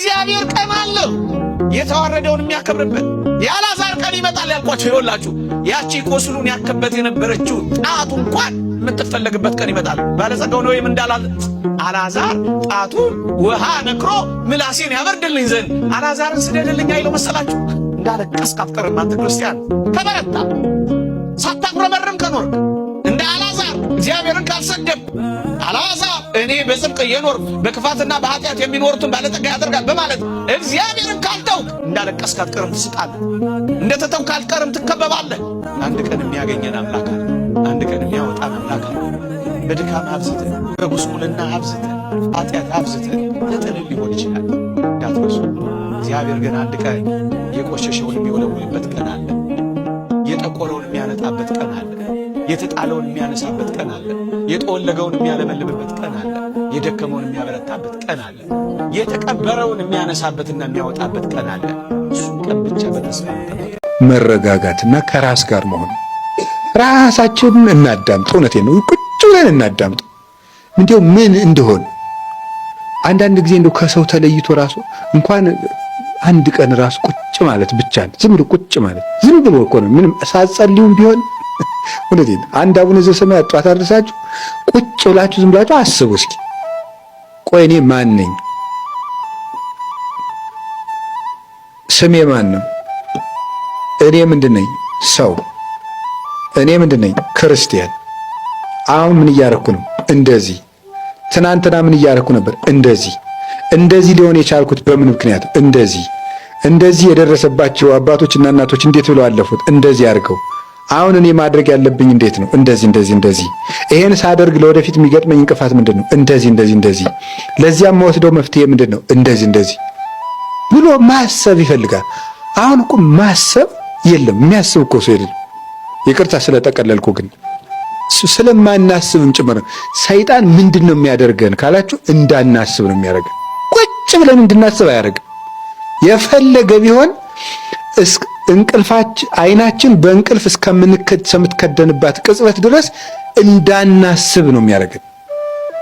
የእግዚአብሔር ቀን አለው የተዋረደውን የሚያከብርበት። የአልዓዛር ቀን ይመጣል ያልኳችሁ ይኸውላችሁ ያቺ ቁስሉን ያከበት የነበረችው ጣቱ እንኳን የምትፈለግበት ቀን ይመጣል። ባለጸጋው ነው እንዳላል አልዓዛር ጣቱ ውሃ ነክሮ ምላሴን ያበርድልኝ ዘንድ አልዓዛርን ስደድልኝ አይለው መሰላችሁ? እንዳለቀስክ አትቀርም አንተ ክርስቲያን። ከበረታ ሳታጉረመርም ከኖርክ እንደ አልዓዛር እግዚአብሔርን ካልሰደብ አልዓዛር እኔ በጽድቅ እየኖርኩ በክፋትና በኃጢአት የሚኖሩትን ባለጠጋ ያደርጋል በማለት እግዚአብሔርን ካልተውክ እንዳለቀስክ አትቀርም፣ ትስቃለህ። እንደተተውክ አትቀርም፣ ትከበባለህ። አንድ ቀን የሚያገኘን አምላክ አለ። አንድ ቀን የሚያወጣን አምላክ አለ። በድካም አብዝተን፣ በጉስቁልና አብዝተን፣ ኃጢአት አብዝተን ለጥልል ሊሆን ይችላል። እንዳትረሱ። እግዚአብሔር ግን አንድ ቀን የቆሸሸውን የሚወለውልበት ቀን አለ። የጠቆረውን የሚያነጣበት ቀን አለ። የተጣለውን የሚያነሳበት ቀን አለ። የጠወለገውን የሚያለመልምበት ቀን አለ። የደከመውን የሚያበረታበት ቀን አለ። የተቀበረውን የሚያነሳበትና የሚያወጣበት ቀን አለ። እሱን ቀን ብቻ በተስፋ መረጋጋትና ከራስ ጋር መሆን። ራሳችንን እናዳምጥ። እውነቴን ነው። ቁጭ ብለን እናዳምጥ። እንዲያው ምን እንደሆነ አንዳንድ ጊዜ እንደው ከሰው ተለይቶ ራሱ እንኳን አንድ ቀን ራሱ ቁጭ ማለት ብቻ ነው። ዝም ብሎ ቁጭ ማለት ዝም ብሎ እኮ ነው። ምንም ሳትጸልዩም ቢሆን እውነቴን አንድ አቡነ ዘበሰማያት ጧት አድርሳችሁ ቁጭ ብላችሁ ዝም ብላችሁ አስቡ እስኪ። ቆይ እኔ ማን ነኝ? ስሜ ማን ነው? እኔ ምንድን ነኝ? ሰው። እኔ ምንድን ነኝ? ክርስቲያን። አሁን ምን እያረኩ ነው? እንደዚህ። ትናንትና ምን እያረኩ ነበር? እንደዚህ። እንደዚህ ሊሆን የቻልኩት በምን ምክንያት? እንደዚህ የደረሰባቸው አባቶችና እናቶች እንዴት ብለው አለፉት? እንደዚህ አድርገው። አሁን እኔ ማድረግ ያለብኝ እንዴት ነው? እንደዚህ። ይሄን ሳደርግ ለወደፊት የሚገጥመኝ እንቅፋት ምንድነው? እንደዚህ። ለዚያም መወስደው መፍትሄ ምንድነው? እንደዚህ ብሎ ማሰብ ይፈልጋል። አሁን እኮ ማሰብ የለም። የሚያስብ እኮ ሰው የለም። ይቅርታ ስለጠቀለልኩ ግን ስለማናስብም ጭምር ሰይጣን ምንድነው የሚያደርገን ካላችሁ እንዳናስብ ነው የሚያደርገን። ቁጭ ብለን እንድናስብ አያደርግም። የፈለገ ቢሆን አይናችን በእንቅልፍ እስከምትከደንባት ቅጽበት ድረስ እንዳናስብ ነው የሚያደርገን።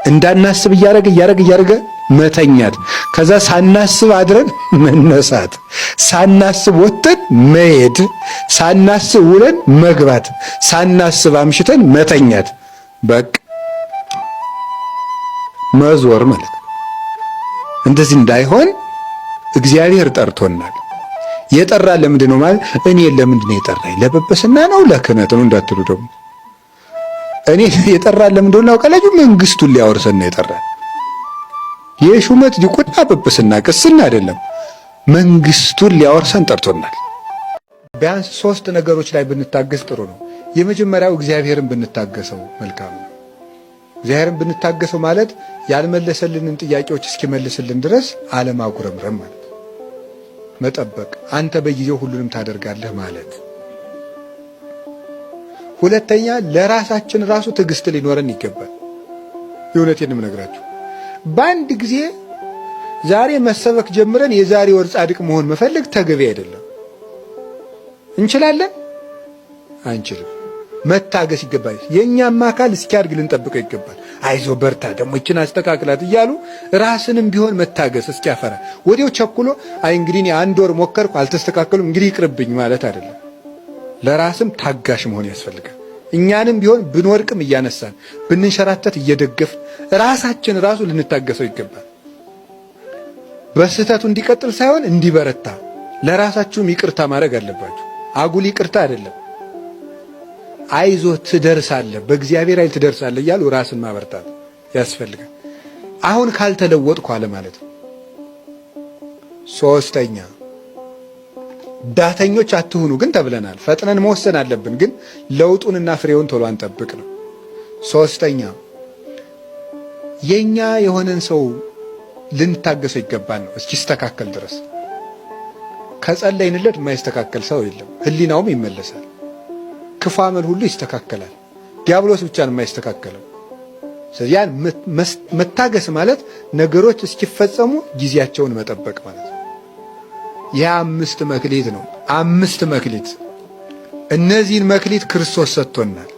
እንዳናስብ እያደረገ መተኛት፣ ከዛ ሳናስብ አድረን መነሳት፣ ሳናስብ ወጥተን መሄድ፣ ሳናስብ ውለን መግባት፣ ሳናስብ አምሽተን መተኛት፣ በቃ መዞር ማለት ነው። እንደዚህ እንዳይሆን እግዚአብሔር ጠርቶናል። የጠራን ለምንድን ነው ማለት? እኔ ለምንድን ነው የጠራኝ? ለጵጵስና ነው ለክህነት ነው እንዳትሉ ደግሞ። እኔ የጠራን ለምንድን ነው ካላችሁ መንግስቱን ሊያወርሰን ነው የጠራን። የሹመት ዲቁና ጵጵስና ቅስና አይደለም፣ መንግስቱን ሊያወርሰን ጠርቶናል። ቢያንስ 3 ነገሮች ላይ ብንታገስ ጥሩ ነው። የመጀመሪያው እግዚአብሔርን ብንታገሰው መልካም ነው። እግዚአብሔርን ብንታገሰው ማለት ያልመለሰልንን ጥያቄዎች እስኪመልስልን ድረስ አለማጉረምረም ማለት መጠበቅ፣ አንተ በጊዜው ሁሉንም ታደርጋለህ ማለት። ሁለተኛ ለራሳችን ራሱ ትዕግስት ሊኖረን ይገባል። የእውነቴን ነው የምነግራችሁ። በአንድ ጊዜ ዛሬ መሰበክ ጀምረን የዛሬ ወር ጻድቅ መሆን መፈለግ ተገቢ አይደለም። እንችላለን? አንችልም። መታገስ ይገባል። የኛም አካል እስኪያድግ ልንጠብቀው ይገባል። አይዞ በርታ፣ ደግሞ ይችን አስተካክላት እያሉ ራስንም ቢሆን መታገስ እስኪያፈራ ወዲያው ቸኩሎ አይ እንግዲህ እኔ 1 ወር ሞከርኩ አልተስተካከሉም እንግዲህ ይቅርብኝ ማለት አይደለም። ለራስም ታጋሽ መሆን ያስፈልጋል። እኛንም ቢሆን ብንወድቅም እያነሳን ብንንሸራተት እየደገፍን ራሳችን ራሱ ልንታገሰው ይገባል። በስህተቱ እንዲቀጥል ሳይሆን እንዲበረታ ለራሳችሁም ይቅርታ ማድረግ አለባችሁ። አጉል ይቅርታ አይደለም። አይዞህ ትደርሳለህ፣ በእግዚአብሔር ኃይል ትደርሳለህ እያሉ ራስን ማበርታት ያስፈልጋል። አሁን ካልተለወጥኩ አለ ማለት ነው። 3ኛ ዳተኞች አትሁኑ ግን ተብለናል። ፈጥነን መወሰን አለብን፣ ግን ለውጡንና ፍሬውን ቶሎ አንጠብቅ ነው። 3ኛ የኛ የሆነን ሰው ልንታገሰው ይገባል ነው እስኪስተካከል ድረስ። ከጸለይንለት የማይስተካከል ሰው የለም። ህሊናውም ይመለሳል። ክፉ አመል ሁሉ ይስተካከላል። ዲያብሎስ ብቻ ነው የማይስተካከለው። ስለዚህ ያን መታገስ ማለት ነገሮች እስኪፈጸሙ ጊዜያቸውን መጠበቅ ማለት ነው። የ5 መክሊት ነው። 5 መክሊት። እነዚህን መክሊት ክርስቶስ ሰጥቶናል።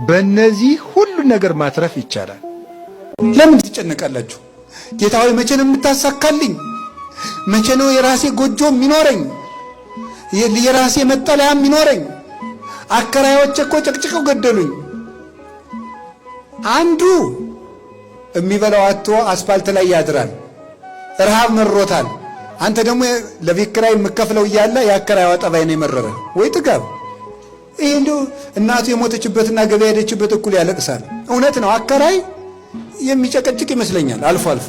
በእነዚህ ሁሉን ነገር ማትረፍ ይቻላል። ለምን ትጨነቃላችሁ? ጌታ ሆይ መቼ ነው የምታሳካልኝ? መቼ ነው የራሴ ጎጆ የሚኖረኝ? የራሴ መጠለያ የሚኖረኝ? አከራዮች እኮ ጨቅጭቀው ገደሉኝ። አንዱ የሚበላው አጥቶ አስፋልት ላይ ያድራል፣ ረሃብ መሮታል። አንተ ደግሞ ለቤት ኪራይ የምከፍለው እያለ የአከራይዋ ጠባይ ነው የመረረ ወይ ጥጋብ። ይሄ እንደው እናቱ የሞተችበትና ገበያ ሄደችበት እኩል ያለቅሳል። እውነት ነው። አከራይ የሚጨቀጭቅ ይመስለኛል። አልፎ አልፎ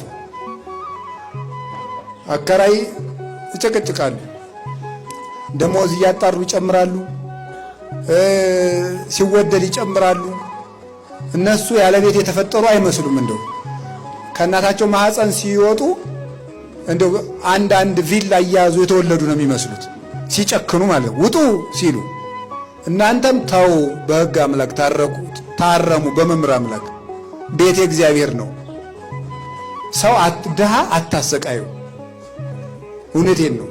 አከራይ ይጨቀጭቃሉ። ደሞዝ እያጣሩ ይጨምራሉ፣ ሲወደድ ይጨምራሉ። እነሱ ያለ ቤት የተፈጠሩ አይመስሉም። እንደው ከእናታቸው ማህፀን ሲወጡ እንደው አንድ ቪላ እያያዙ የተወለዱ ነው የሚመስሉት ሲጨክኑ ማለት ውጡ ሲሉ። እናንተም ተው፣ በሕግ አምላክ ታረሙ፣ በመምህር አምላክ ቤት እግዚአብሔር ነው። ሰው ድሃ አታሰቃዩ። እውነቴን ነው።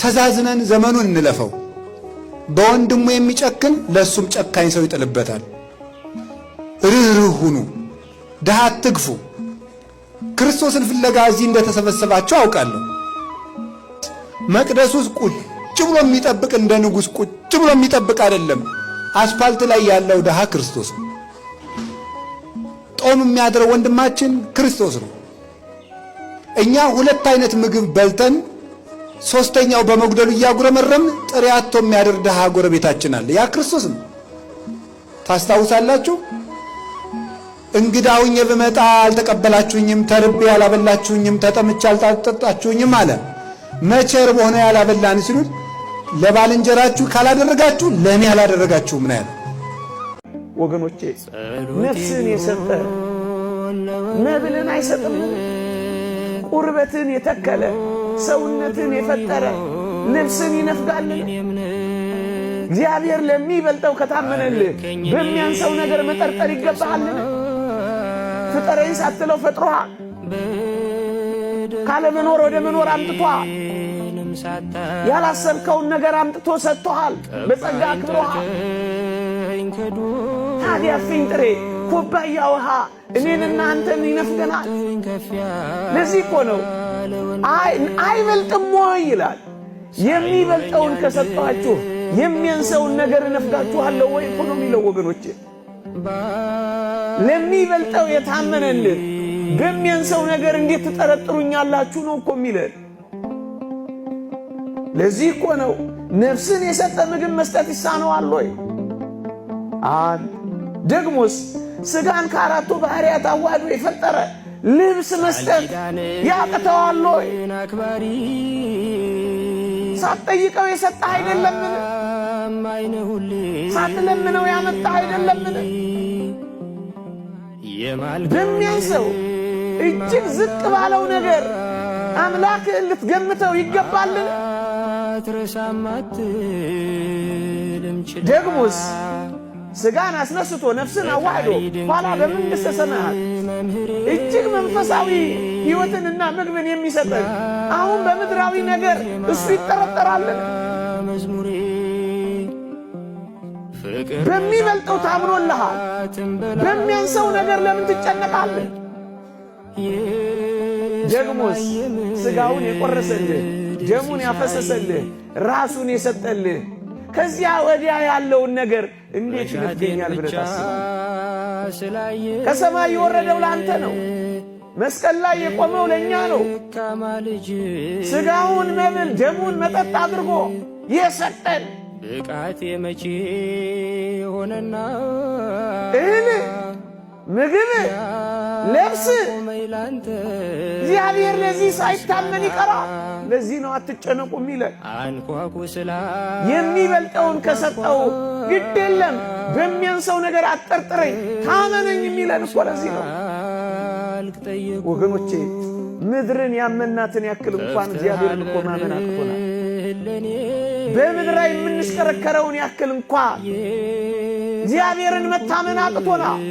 ተዛዝነን ዘመኑን እንለፈው። በወንድሙ የሚጨክን ለሱም ጨካኝ ሰው ይጥልበታል። ርኅሩህ ሁኑ፣ ድሃ አትግፉ። ክርስቶስን ፍለጋ እዚህ እንደተሰበሰባችሁ አውቃለሁ። መቅደስ ውስጥ ቁጭ ብሎ የሚጠብቅ እንደ ንጉሥ ቁጭ ብሎ የሚጠብቅ አይደለም። አስፋልት ላይ ያለው ድሃ ክርስቶስ ነው። ጦም የሚያድረው ወንድማችን ክርስቶስ ነው። እኛ ሁለት አይነት ምግብ በልተን ሶስተኛው በመጉደሉ እያጉረመረም ጥሬ አጥቶ የሚያድር ድሃ ጎረቤታችን አለ። ያ ክርስቶስ ነው። ታስታውሳላችሁ? እንግዳውኝ ብመጣ አልተቀበላችሁኝም፣ ተርቤ ያላበላችሁኝም፣ ተጠምቼ አልጠጣችሁኝም አለ። መቼ ርቦ ሆነ ያላበላን ሲሉት ለባልንጀራችሁ ካላደረጋችሁ ለእኔ ያላደረጋችሁ ምን ያለ። ወገኖቼ ነፍስን የሰጠ መብልን አይሰጥም? ቁርበትን የተከለ ሰውነትን የፈጠረ ልብስን ይነፍጋልን? እግዚአብሔር ለሚበልጠው ከታመነልህ በሚያንሰው ነገር መጠርጠር ይገባሃልን? ፍጠረኝ ሳትለው ፈጥሮሃል። ካለመኖር ወደ መኖር አምጥቶሃል። ያላሰብከውን ነገር አምጥቶ ሰጥቶሃል። በጸጋ አክብሮሃል። ታዲያ እፍኝ ጥሬ ኩባያ ውሃ እኔንና አንተን ይነፍገናል? ለዚህ እኮ ነው አይበልጥም ወይ ይላል። የሚበልጠውን ከሰጠኋችሁ የሚያንሰውን ነገር እነፍጋችኋለሁ ወይ እኮ ነው የሚለው ወገኖቼ። ለሚበልጠው የታመነልን በሚያንሰው ነገር እንዴት ትጠረጥሩኛላችሁ ነው እኮ የሚለን። ለዚህ እኮ ነው ነፍስን የሰጠ ምግብ መስጠት ይሳነዋል ወይ? ደግሞስ ሥጋን ከአራቱ ባሕርያት አዋህዶ የፈጠረ ልብስ መስጠት ያቅተዋል ወይ? ሳትጠይቀው የሰጠህ አይደለምን? ሳትለምነው ያመጣህ አይደለምን? በሚያንሰው እጅግ ዝቅ ባለው ነገር አምላክህን ልትገምተው ይገባልን? ደግሞስ ሥጋን አስነስቶ ነፍስን አዋህዶ ኋላ በመንግሥተ ሰማያት እጅግ መንፈሳዊ ሕይወትንና ምግብን የሚሰጠን አሁን በምድራዊ ነገር እሱ ይጠረጠራልን? በሚበልጠው ታምኖልሃል። በሚያንሰው ነገር ለምን ትጨነቃለህ? ደግሞስ ሥጋውን የቆረሰልህ ደሙን ያፈሰሰልህ ራሱን የሰጠልህ ከዚያ ወዲያ ያለውን ነገር እንዴት ይነፍገኛል ብለህ ታስባለህ? ከሰማይ የወረደው ለአንተ ነው። መስቀል ላይ የቆመው ለእኛ ነው። ሥጋውን መብል ደሙን መጠጥ አድርጎ የሰጠን ብቃት የመቼ ሆነና እህል ምግብ ለብስ እግዚአብሔር ለዚህ ሳይታመን ይቀራል። ለዚህ ነው አትጨነቁ የሚለን። የሚበልጠውን ከሰጠው ግድ የለም በሚያንሰው ነገር አትጠርጥረኝ ታመነኝ የሚለን እኮ ለዚህ ነው ወገኖቼ። ምድርን ያመናትን ያክል እንኳን እግዚአብሔርን እኮ ማመን አቅቶናል። በምድር ላይ የምንሽከረከረውን ያክል እንኳን እግዚአብሔርን መታመን አቅቶናል።